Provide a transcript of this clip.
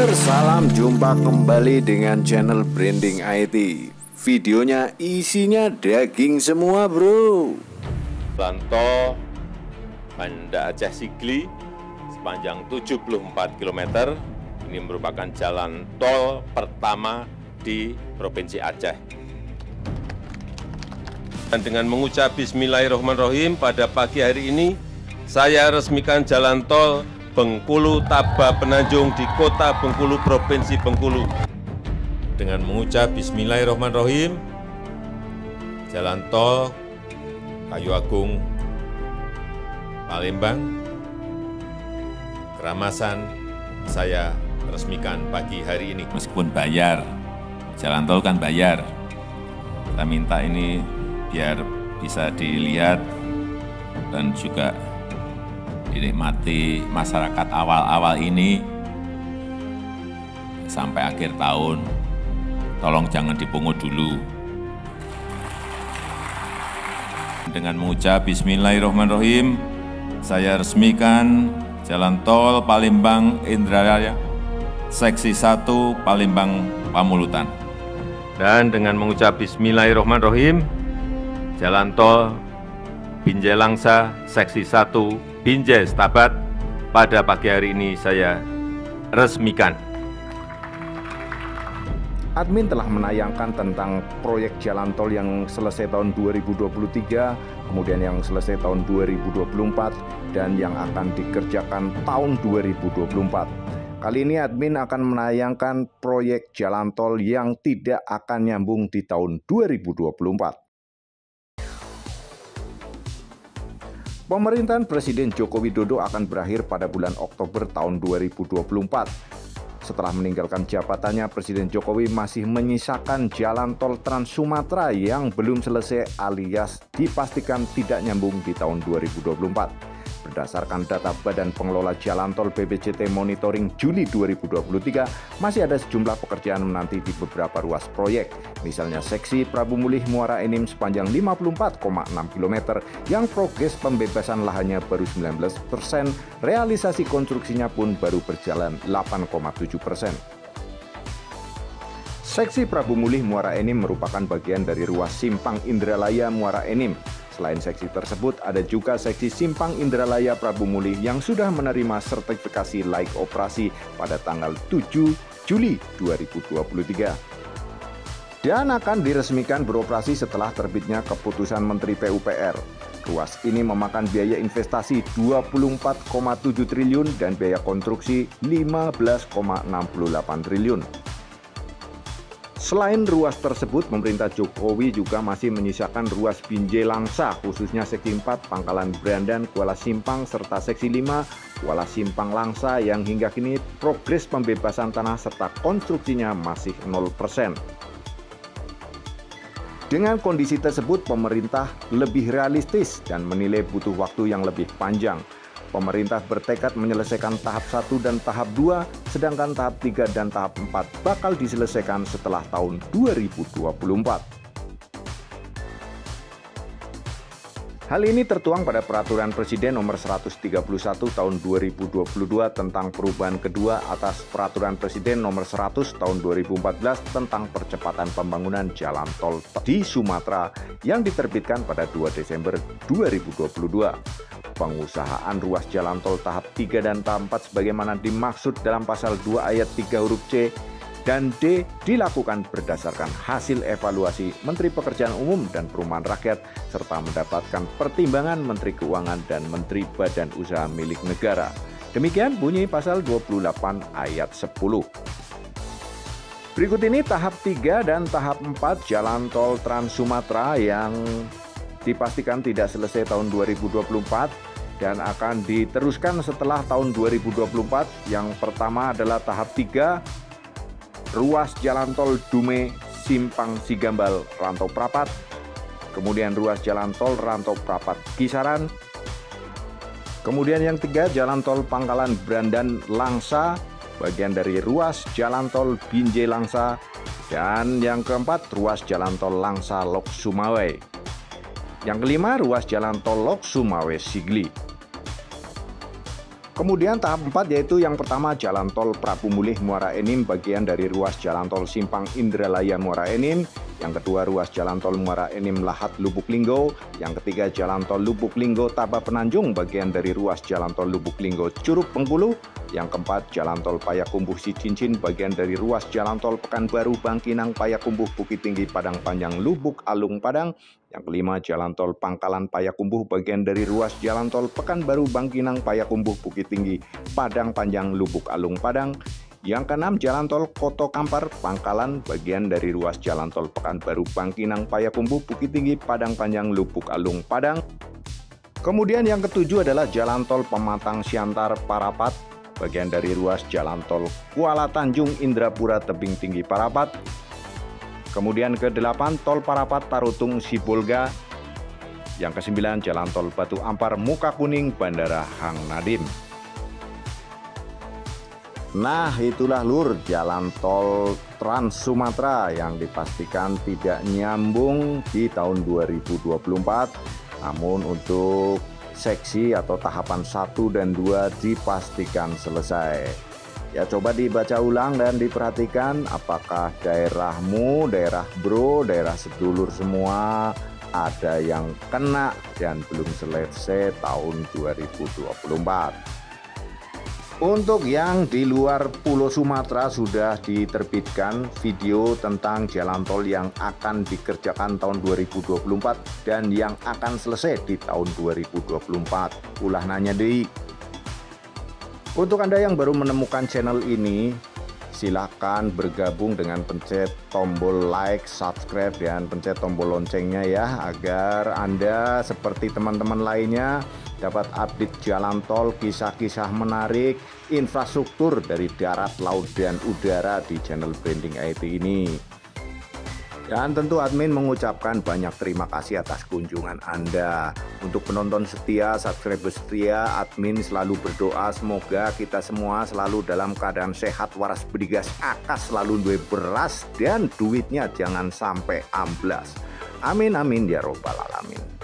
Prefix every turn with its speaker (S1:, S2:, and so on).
S1: Salam jumpa kembali dengan channel Branding IT. Videonya isinya daging semua bro.
S2: Jalan tol Banda Aceh Sigli sepanjang 74 km. Ini merupakan jalan tol pertama di Provinsi Aceh. Dan dengan mengucap Bismillahirrahmanirrahim, pada pagi hari ini saya resmikan jalan tol Bengkulu Taba Penanjung di Kota Bengkulu, Provinsi Bengkulu. Dengan mengucap Bismillahirrahmanirrahim, jalan tol Kayu Agung Palembang Keramasan saya resmikan pagi hari ini.
S3: Meskipun bayar, jalan tol kan bayar. Kita minta ini biar bisa dilihat dan juga dinikmati masyarakat awal-awal ini sampai akhir tahun. Tolong jangan dipungut dulu. Dengan mengucap Bismillahirrahmanirrahim, saya resmikan jalan tol Palembang Indralaya, seksi 1 Palembang Pamulutan.
S2: Dan dengan mengucap Bismillahirrahmanirrahim, jalan tol Binjai Langsa, seksi 1 Binjai Setabat, pada pagi hari ini saya resmikan.
S1: Admin telah menayangkan tentang proyek jalan tol yang selesai tahun 2023, kemudian yang selesai tahun 2024, dan yang akan dikerjakan tahun 2024. Kali ini admin akan menayangkan proyek jalan tol yang tidak akan nyambung di tahun 2024. Pemerintahan Presiden Joko Widodo akan berakhir pada bulan Oktober tahun 2024. Setelah meninggalkan jabatannya, Presiden Jokowi masih menyisakan jalan tol Trans Sumatera yang belum selesai alias dipastikan tidak nyambung di tahun 2024. Berdasarkan data Badan Pengelola Jalan Tol BPJT Monitoring Juli 2023, masih ada sejumlah pekerjaan menanti di beberapa ruas proyek. Misalnya seksi Prabu Mulih Muara Enim sepanjang 54,6 km yang progres pembebasan lahannya baru 19%, realisasi konstruksinya pun baru berjalan 8,7%. Seksi Prabu Mulih Muara Enim merupakan bagian dari ruas Simpang Indralaya Muara Enim. Selain seksi tersebut, ada juga seksi Simpang Indralaya Prabu Mulih yang sudah menerima sertifikasi layak operasi pada tanggal 7 Juli 2023. Dan akan diresmikan beroperasi setelah terbitnya keputusan Menteri PUPR. Ruas ini memakan biaya investasi 24,7 triliun dan biaya konstruksi 15,68 triliun. Selain ruas tersebut, pemerintah Jokowi juga masih menyisakan ruas Binjai Langsa, khususnya seksi 4 Pangkalan Brandan, Kuala Simpang, serta seksi 5 Kuala Simpang Langsa yang hingga kini progres pembebasan tanah serta konstruksinya masih 0%. Dengan kondisi tersebut, pemerintah lebih realistis dan menilai butuh waktu yang lebih panjang. Pemerintah bertekad menyelesaikan tahap 1 dan tahap 2, sedangkan tahap 3 dan tahap 4 bakal diselesaikan setelah tahun 2024. Hal ini tertuang pada Peraturan Presiden Nomor 131 Tahun 2022 tentang perubahan kedua atas Peraturan Presiden Nomor 100 Tahun 2014 tentang percepatan pembangunan jalan tol di Sumatera yang diterbitkan pada 2 Desember 2022. Pengusahaan ruas jalan tol tahap 3 dan tahap 4 sebagaimana dimaksud dalam pasal 2 ayat 3 huruf C dan D dilakukan berdasarkan hasil evaluasi Menteri Pekerjaan Umum dan Perumahan Rakyat serta mendapatkan pertimbangan Menteri Keuangan dan Menteri Badan Usaha Milik Negara. Demikian bunyi pasal 28 ayat 10. Berikut ini tahap 3 dan tahap 4 jalan tol Trans Sumatera yang dipastikan tidak selesai tahun 2024 dan akan diteruskan setelah tahun 2024. Yang pertama adalah tahap 3, ruas jalan tol Dume Simpang Sigambal Rantau Prapat, kemudian ruas jalan tol Rantau Prapat Kisaran, kemudian yang 3 jalan tol Pangkalan Brandan Langsa, bagian dari ruas jalan tol Binjai Langsa, dan yang keempat ruas jalan tol Langsa Lok Sumawe. Yang kelima ruas jalan tol Lok Sumawe Sigli. Kemudian tahap 4 yaitu yang pertama Jalan Tol Prabu Mulih Muara Enim bagian dari ruas Jalan Tol Simpang Indralaya Muara Enim. Yang kedua ruas Jalan Tol Muara Enim Lahat Lubuk Linggo. Yang ketiga Jalan Tol Lubuk Linggo Taba Penanjung bagian dari ruas Jalan Tol Lubuk Linggo Curug Bengkulu. Yang keempat Jalan Tol Payakumbuh Cincin bagian dari ruas Jalan Tol Pekanbaru Bangkinang Payakumbuh Bukit Tinggi Padang Panjang Lubuk Alung Padang. Yang kelima Jalan Tol Pangkalan Payakumbuh bagian dari ruas Jalan Tol Pekanbaru Bangkinang Payakumbuh Bukit Tinggi Padang Panjang Lubuk Alung Padang. Yang keenam Jalan Tol Koto Kampar Pangkalan bagian dari ruas Jalan Tol Pekanbaru Bangkinang Payakumbuh Bukit Tinggi Padang Panjang Lubuk Alung Padang. Kemudian yang ketujuh adalah Jalan Tol Pematang Siantar Parapat bagian dari ruas Jalan Tol Kuala Tanjung Indrapura Tebing Tinggi Parapat. Kemudian ke-8 Tol Parapat Tarutung Sibolga. Yang ke-9 Jalan Tol Batu Ampar Muka Kuning Bandara Hang Nadim. Nah, itulah Lur jalan tol Trans Sumatera yang dipastikan tidak nyambung di tahun 2024. Namun untuk seksi atau tahapan 1 dan 2 dipastikan selesai. Ya, coba dibaca ulang dan diperhatikan apakah daerahmu, daerah bro, daerah sedulur semua ada yang kena dan belum selesai tahun 2024. Untuk yang di luar Pulau Sumatera sudah diterbitkan video tentang jalan tol yang akan dikerjakan tahun 2024 dan yang akan selesai di tahun 2024. Ulah nanya deh. Untuk Anda yang baru menemukan channel ini, silahkan bergabung dengan pencet tombol like, subscribe, dan pencet tombol loncengnya ya, agar Anda seperti teman-teman lainnya dapat update jalan tol, kisah-kisah menarik, infrastruktur dari darat, laut, dan udara di channel Branding IT ini. Dan tentu admin mengucapkan banyak terima kasih atas kunjungan Anda. Untuk penonton setia, subscriber setia, admin selalu berdoa semoga kita semua selalu dalam keadaan sehat, waras, bedigas, akas, selalu duwe beras, dan duitnya jangan sampai amblas. Amin amin ya robbal alamin.